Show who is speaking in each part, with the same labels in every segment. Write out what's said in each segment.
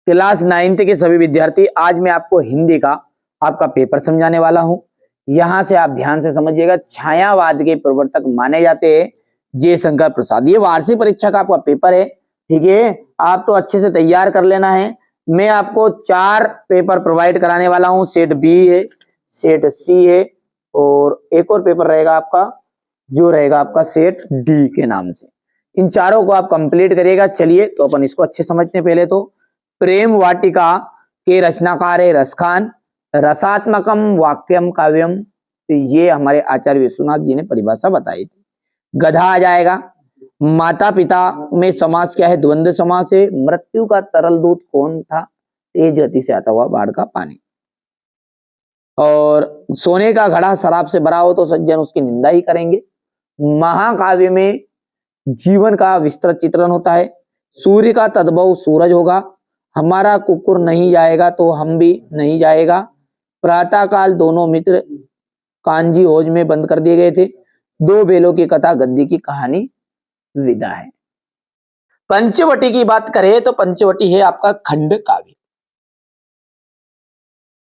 Speaker 1: Class 9th के सभी विद्यार्थी, आज मैं आपको हिंदी का आपका पेपर समझाने वाला हूं। यहां से आप ध्यान से समझिएगा। छायावाद के प्रवर्तक माने जाते हैं जयशंकर प्रसाद। ये वार्षिक परीक्षा का आपका पेपर है, ठीक है। आप तो अच्छे से तैयार कर लेना है। मैं आपको 4 पेपर प्रोवाइड कराने वाला हूं। सेट बी है, सेट सी है, और एक और पेपर रहेगा आपका, जो रहेगा आपका सेट डी के नाम से। इन चारों को आप कंप्लीट करिएगा। चलिए तो अपन इसको अच्छे समझते हैं। पहले तो प्रेम वाटिका के रचनाकार है रसखान। रसात्मकम वाक्यम काव्यम, तो ये हमारे आचार्य विश्वनाथ जी ने परिभाषा बताई थी। गधा आ जाएगा। माता पिता में समास क्या है? द्वंद्व समास है। मृत्यु का तरल दूत कौन था? तेज गति से आता हुआ बाढ़ का पानी। और सोने का घड़ा शराब से भरा हो तो सज्जन उसकी निंदा ही करेंगे। महाकाव्य में जीवन का विस्तृत चित्रण होता है। सूर्य का तद्भव सूरज होगा। हमारा कुकुर नहीं जाएगा तो हम भी नहीं जाएगा। प्रातः काल दोनों मित्र कांजी हौज में बंद कर दिए गए थे। 2 बेलों की कथा, गद्दी की कहानी, विदा है। पंचवटी की बात करें तो पंचवटी है आपका खंड काव्य।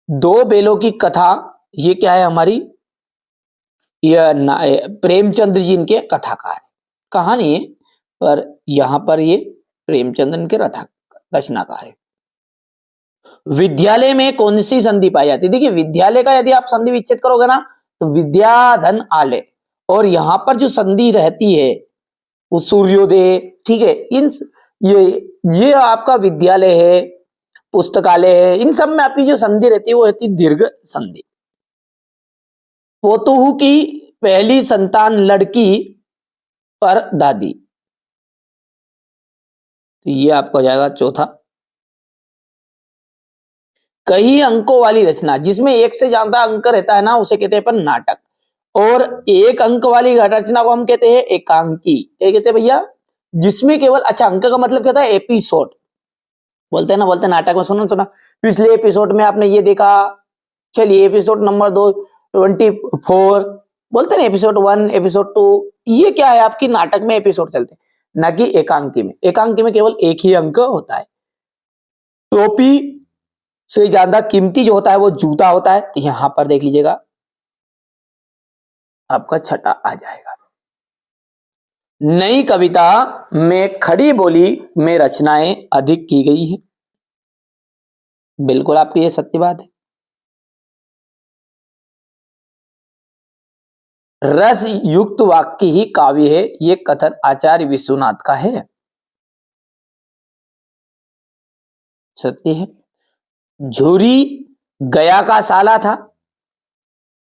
Speaker 1: 2 बेलों की कथा, ये क्या है हमारी? यह प्रेमचंद्र जी इनके कथाकार कहानी है, पर यहां पर ये प्रेमचंद्र के रचनाकार है। विद्यालय में कौन सी संधि पाई जाती है? देखिए, विद्यालय का यदि आप संधि विच्छेद करोगे ना तो विद्या धन आलय, और यहां पर जो संधि रहती है वो सूर्योदय, ठीक है। ये आपका विद्यालय है, पुस्तकालय है, इन सब में आपकी जो संधि रहती है वो रहती है दीर्घ संधि। पोतोहू की पहली संतान लड़की पर दादी, तो ये आपको हो जाएगा चौथा। कई अंकों वाली रचना, जिसमें एक से ज्यादा अंक रहता है ना, उसे कहते हैं अपन नाटक। और एक अंक वाली रचना को हम कहते हैं एकांकी। क्या कहते हैं भैया? जिसमें केवल, अच्छा, अंक का मतलब क्या होता है? एपिसोड बोलते हैं ना, बोलते हैं नाटक में। सुना पिछले एपिसोड में आपने ये देखा, चलिए एपिसोड नंबर 2 24 बोलते हैं, एपिसोड 1 एपिसोड 2। ये क्या है? आपकी नाटक में एपिसोड चलते हैं, ना कि एकांकी में। एकांकी में केवल एक ही अंक होता है। टोपी से ज्यादा कीमती जो होता है वो जूता होता है, तो यहां पर देख लीजिएगा आपका छठा आ जाएगा। नई कविता में खड़ी बोली में रचनाएं अधिक की गई है, बिल्कुल आपकी ये सत्य बात है। रस युक्त वाक्य ही काव्य है, ये कथन आचार्य विश्वनाथ का है, सत्य है। झूरी गया का साला था,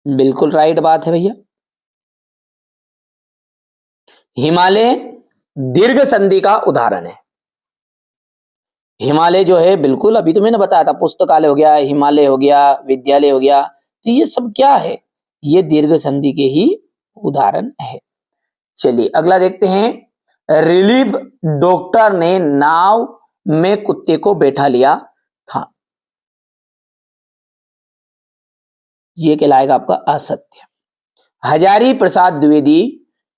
Speaker 1: बिल्कुल राइट बात है भैया। हिमालय दीर्घ संधि का उदाहरण है। हिमालय जो है, बिल्कुल अभी तो मैंने बताया था, पुस्तकालय हो गया, हिमालय हो गया, विद्यालय हो गया, तो ये सब क्या है? ये दीर्घ संधि के ही उदाहरण है। चलिए अगला देखते हैं। रिलीफ डॉक्टर ने नाव में कुत्ते को बैठा लिया था, ये कहलाएगा आपका असत्य। हजारी प्रसाद द्विवेदी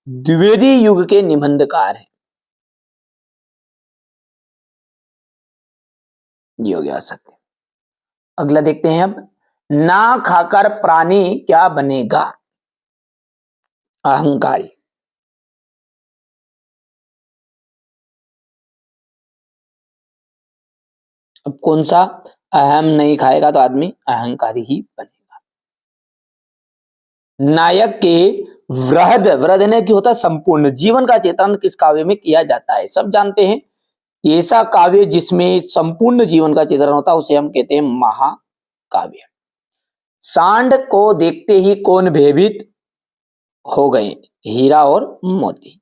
Speaker 1: द्विवेदी युग के निबंधकार है, ये हो गया असत्य। अगला देखते हैं अब। ना खाकर प्राणी क्या बनेगा? अहंकारी। अब कौन सा? अहम नहीं खाएगा तो आदमी अहंकारी ही बनेगा। नायक के वृहद, वृहद ने की होता है संपूर्ण जीवन का चित्रण किस काव्य में किया जाता है? सब जानते हैं, ऐसा काव्य जिसमें संपूर्ण जीवन का चित्रण होता है उसे हम कहते हैं महाकाव्य। सांड को देखते ही कौन भयभीत हो गए? हीरा और मोती।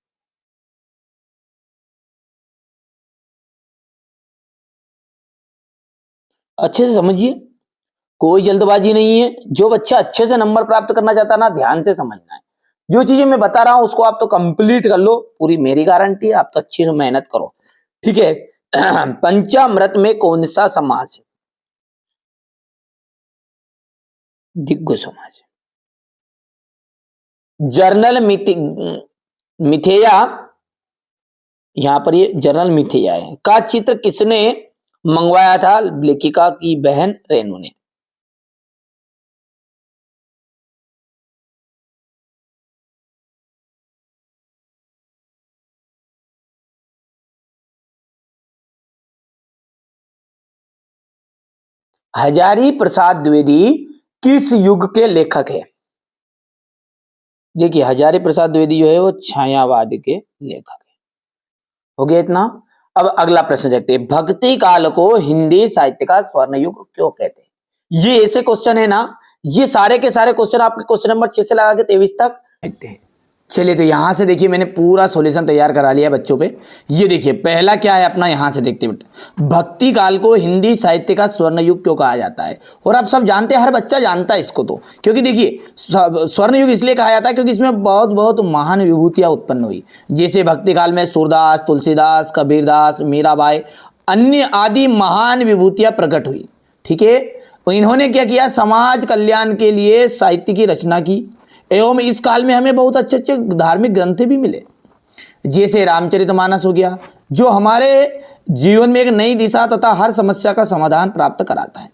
Speaker 1: अच्छे से समझिए, कोई जल्दबाजी नहीं है। जो बच्चा अच्छे से नंबर प्राप्त करना चाहता है ना, ध्यान से समझना है। जो चीजें मैं बता रहा हूं उसको आप तो कंप्लीट कर लो, पूरी मेरी गारंटी है। आप तो अच्छी से मेहनत करो, ठीक है। पंचामृत में कौन सा समास है? दिग्गज समाज। जर्नल मिथेया, यहां पर ये जर्नल मिथेया है, का चित्र किसने मंगवाया था लेखिका की बहन रेणु ने। हजारी प्रसाद द्विवेदी किस युग के लेखक है? देखिए हजारी प्रसाद द्विवेदी जो है वो छायावाद के लेखक है। हो गया इतना। अब अगला प्रश्न देखते हैं, भक्ति काल को हिंदी साहित्य का स्वर्ण युग क्यों कहते हैं? ये ऐसे क्वेश्चन है ना, ये सारे के सारे क्वेश्चन आपके क्वेश्चन नंबर 6 से लगा के 23 तक देखते हैं। चलिए तो यहां से देखिए मैंने पूरा सॉल्यूशन तैयार करा लिया बच्चों पे। ये देखिए पहला क्या है अपना, यहां से देखते बेटा, भक्ति काल को हिंदी साहित्य का स्वर्ण युग क्यों कहा जाता है? और आप सब जानते हैं, हर बच्चा जानता है इसको तो, क्योंकि देखिए स्वर्ण युग इसलिए कहा जाता है क्योंकि इसमें बहुत बहुत महान विभूतियां उत्पन्न हुई। जैसे भक्ति काल में सूरदास, तुलसीदास, कबीरदास, मीराबाई, अन्य आदि महान विभूतियां प्रकट हुई। ठीक है, इन्होंने क्या किया, समाज कल्याण के लिए साहित्य की रचना की। एवं इस काल में हमें बहुत अच्छे अच्छे धार्मिक ग्रंथ भी मिले, जैसे रामचरितमानस हो गया, जो हमारे जीवन में एक नई दिशा तथा हर समस्या का समाधान प्राप्त कराता है।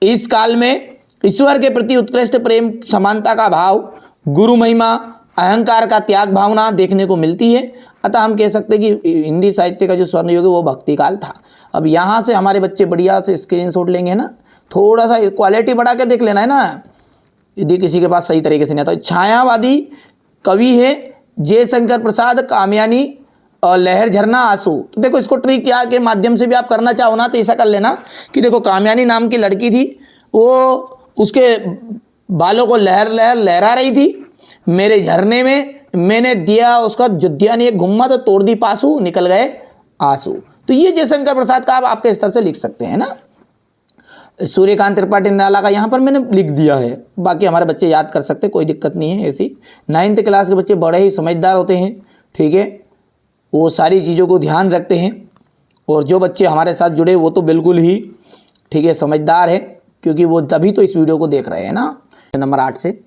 Speaker 1: इस काल में ईश्वर के प्रति उत्कृष्ट प्रेम, समानता का भाव, गुरु महिमा, अहंकार का त्याग भावना देखने को मिलती है। अतः हम कह सकते हैं कि हिंदी साहित्य का जो स्वर्ण युग है वो भक्ति काल था। अब यहाँ से हमारे बच्चे बढ़िया से स्क्रीनशॉट लेंगे ना, थोड़ा सा क्वालिटी बढ़ा के देख लेना है ना, यदि किसी के पास सही तरीके से नहीं आता। छायावादी कवि है जयशंकर प्रसाद कामयानी और लहर झरना आंसू। तो देखो इसको ट्रिक क्या के माध्यम से भी आप करना चाहो ना तो ऐसा कर लेना कि देखो कामयानी नाम की लड़की थी, वो उसके बालों को लहर लहर लहरा रही थी, मेरे झरने में मैंने दिया उसका जुद्धिया ने एक घुम्मा तो तोड़ दी पासू, निकल गए आंसू। तो ये जयशंकर प्रसाद का आप आपके स्तर से लिख सकते हैं ना। सूर्यकांत त्रिपाठी निराला का यहाँ पर मैंने लिख दिया है, बाकी हमारे बच्चे याद कर सकते, कोई दिक्कत नहीं है ऐसी। 9th क्लास के बच्चे बड़े ही समझदार होते हैं, ठीक है, वो सारी चीज़ों को ध्यान रखते हैं। और जो बच्चे हमारे साथ जुड़े वो तो बिल्कुल ही ठीक है समझदार है, क्योंकि वो तभी तो इस वीडियो को देख रहे हैं ना। क्वेश्चन नंबर 8 से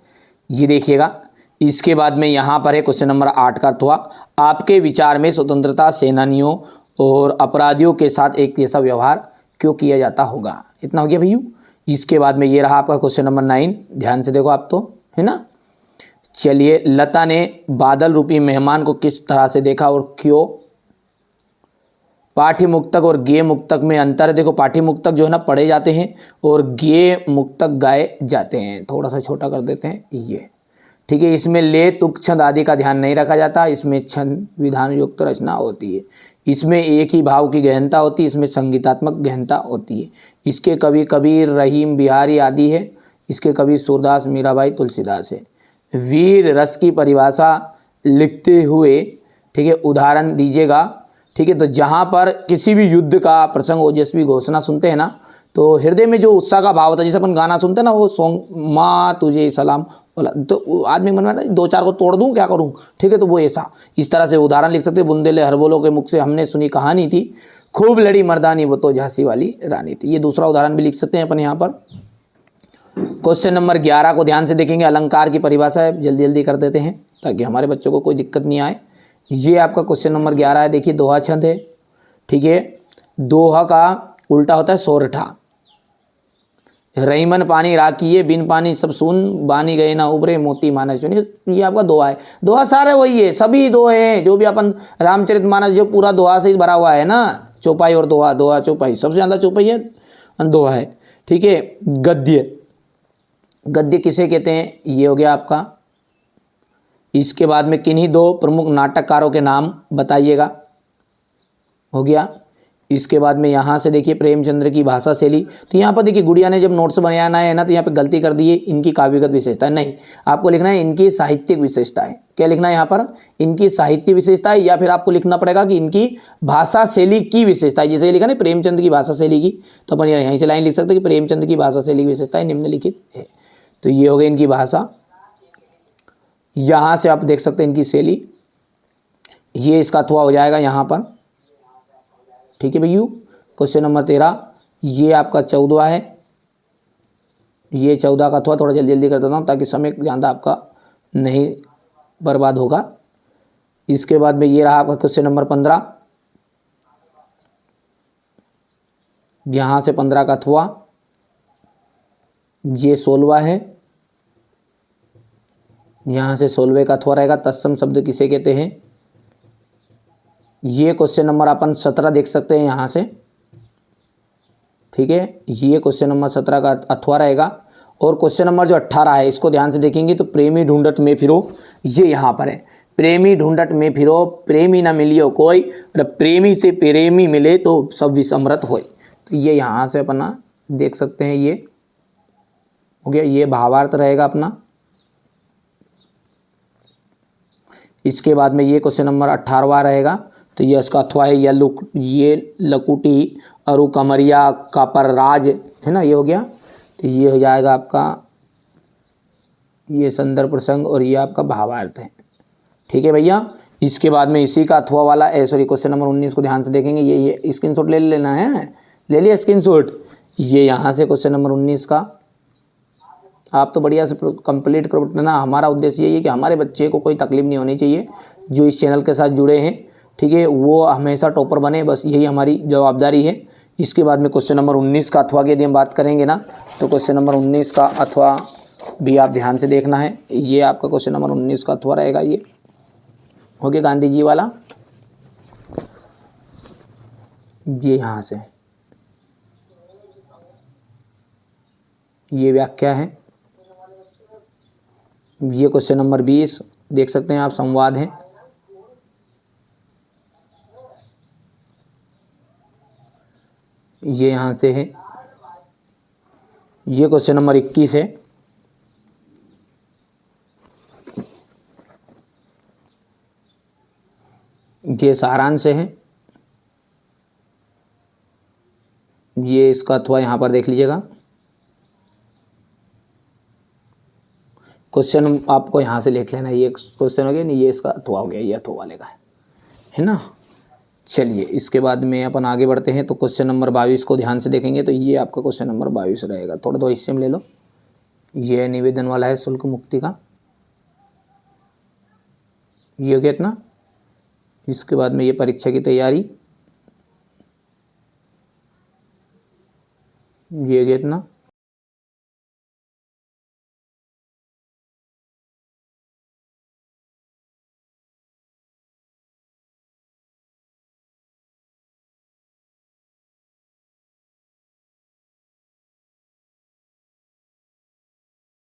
Speaker 1: ये देखिएगा, इसके बाद में यहाँ पर है क्वेश्चन नंबर 8 का अथवा आपके विचार में स्वतंत्रता सेनानियों और अपराधियों के साथ एक जैसा व्यवहार क्यों किया जाता होगा? इतना हो गया भैया। इसके बाद में ये रहा आपका क्वेश्चन नंबर 9, ध्यान से देखो आप तो, है ना। चलिए, लता ने बादल रूपी मेहमान को किस तरह से देखा और क्यों? पाठ्य मुक्तक और गेय मुक्तक में अंतर है। देखो पाठ्य मुक्तक जो है ना पढ़े जाते हैं और गेय मुक्तक गाए जाते हैं। थोड़ा सा छोटा कर देते हैं ये, ठीक है। इसमें ले तुक छंद आदि का ध्यान नहीं रखा जाता, इसमें छंद विधान युक्त रचना होती है। इसमें एक ही भाव की गहनता होती है, इसमें संगीतात्मक गहनता होती है। इसके कवि कबीर, रहीम, बिहारी आदि है। इसके कवि सूरदास, मीराबाई, तुलसीदास है। वीर रस की परिभाषा लिखते हुए ठीक है उदाहरण दीजिएगा। ठीक है, तो जहाँ पर किसी भी युद्ध का प्रसंग ओजस्वी घोषणा सुनते हैं ना, तो हृदय में जो उत्साह का भाव होता है, जैसे अपन गाना सुनते हैं ना, वो सॉन्ग माँ तुझे सलाम बोला, तो आदमी मन में 2-4 को तोड़ दूं क्या करूं, ठीक है, तो वो ऐसा इस तरह से उदाहरण लिख सकते हैं। बुंदेले हरबोलों के मुख से हमने सुनी कहानी थी, खूब लड़ी मर्दानी वो तो झांसी वाली रानी थी। ये दूसरा उदाहरण भी लिख सकते हैं अपन यहाँ पर। क्वेश्चन नंबर 11 को ध्यान से देखेंगे, अलंकार की परिभाषा है, जल्दी जल्दी कर देते हैं ताकि हमारे बच्चों को कोई दिक्कत नहीं आए। ये आपका क्वेश्चन नंबर 11 है। देखिए दोहा छंद है, ठीक है, दोहा का उल्टा होता है सोरठा। रहीमन पानी राखिए बिन पानी सब सुन, बानी गए ना उबरे मोती माना सुनिए। ये आपका दोहा है। दोहा सारे वही है, सभी दोहे हैं जो भी अपन रामचरितमानस जो पूरा दोहा से ही भरा हुआ है ना, चौपाई और दोहा, दोहा चौपाई, सबसे ज़्यादा चौपाई है, दोहा है, ठीक है। गद्य, गद्य किसे कहते हैं? ये हो गया आपका। इसके बाद में किन्हीं 2 प्रमुख नाटककारों के नाम बताइएगा, हो गया। इसके बाद में यहाँ से देखिए प्रेमचंद्र की भाषा शैली। तो यहाँ पर देखिए गुड़िया ने जब नोट्स बनाना है ना, तो यहाँ पे गलती कर दी है, इनकी काव्यगत विशेषता नहीं, आपको लिखना है इनकी साहित्यिक विशेषता है। क्या लिखना है यहाँ पर? इनकी साहित्य विशेषता है, या फिर आपको लिखना पड़ेगा कि इनकी भाषा शैली की विशेषता है। जैसे लिखा ना प्रेमचंद की भाषा शैली की, तो अपन यहीं से लाइन लिख सकते हैं कि प्रेमचंद की भाषा शैली की विशेषताएं निम्नलिखित है। तो ये हो गई इनकी भाषा। यहाँ से आप देख सकते हैं इनकी शैली, ये इसका अथवा हो जाएगा यहाँ पर, ठीक है भैया। क्वेश्चन नंबर 13 ये आपका 14 है, ये 14 का अथवा थोड़ा जल्दी जल्दी कर देता हूँ ताकि समय ज़्यादा आपका नहीं बर्बाद होगा। इसके बाद में ये रहा आपका क्वेश्चन नंबर 15, यहाँ से 15 का अथवा, ये 16 है, यहाँ से 16 का अथवा रहेगा। तत्सम शब्द किसे कहते हैं? ये क्वेश्चन नंबर अपन 17 देख सकते हैं यहाँ से, ठीक है। ये क्वेश्चन नंबर 17 का अथवा रहेगा। और क्वेश्चन नंबर जो 18 है इसको ध्यान से देखेंगे तो प्रेमी ढूंढत में फिरो, ये यहाँ पर है। प्रेमी ढूंढत में फिरो, प्रेमी न मिलियो कोई, प्रेमी से प्रेमी मिले तो सब विसमृत होए। तो ये यहाँ से अपना देख सकते हैं, ये हो गया, ये भावार्थ रहेगा अपना। इसके बाद में ये क्वेश्चन नंबर 18वां रहेगा। तो ये इसका अथवा है, ये लकुटी अरु कमरिया का पर राज, है ना, ये हो गया। तो ये हो जाएगा आपका ये संदर्भ प्रसंग और ये आपका भावार्थ है, ठीक है भैया। इसके बाद में इसी का अथवा वाला सॉरी क्वेश्चन नंबर 19 को ध्यान से देखेंगे। ये स्क्रीनशॉट ले लेना है, ले लिया स्क्रीनशॉट। ये यहाँ से क्वेश्चन नंबर 19 का आप तो बढ़िया से कंप्लीट करो ना। हमारा उद्देश्य यही है कि हमारे बच्चे को कोई तकलीफ नहीं होनी चाहिए जो इस चैनल के साथ जुड़े हैं, ठीक है, वो हमेशा टॉपर बने, बस यही हमारी जवाबदारी है। इसके बाद में क्वेश्चन नंबर 19 का अथवा की यदि हम बात करेंगे ना, तो क्वेश्चन नंबर 19 का अथवा भी आप ध्यान से देखना है। ये आपका क्वेश्चन नंबर 19 का अथवा रहेगा, ये हो गया गांधी जी वाला। ये यहाँ से ये व्याख्या है। ये क्वेश्चन नंबर 20 देख सकते हैं आप, संवाद है। ये यहाँ से है। ये क्वेश्चन नंबर 21 है। ये सारांश है। ये इसका अथवा यहाँ पर देख लीजिएगा। क्वेश्चन आपको यहाँ से लिख लेना, ये क्वेश्चन हो गया नहीं, ये इसका अथवा हो गया, ये अथवा वाले का है ना। चलिए इसके बाद में अपन आगे बढ़ते हैं। तो क्वेश्चन नंबर 22 को ध्यान से देखेंगे तो ये आपका क्वेश्चन नंबर 22 रहेगा। थोड़ा दो हिस्से में ले लो। ये निवेदन वाला है शुल्क मुक्ति का, ये हो गया इतना। इसके बाद में ये परीक्षा की तैयारी, ये हो गया इतना।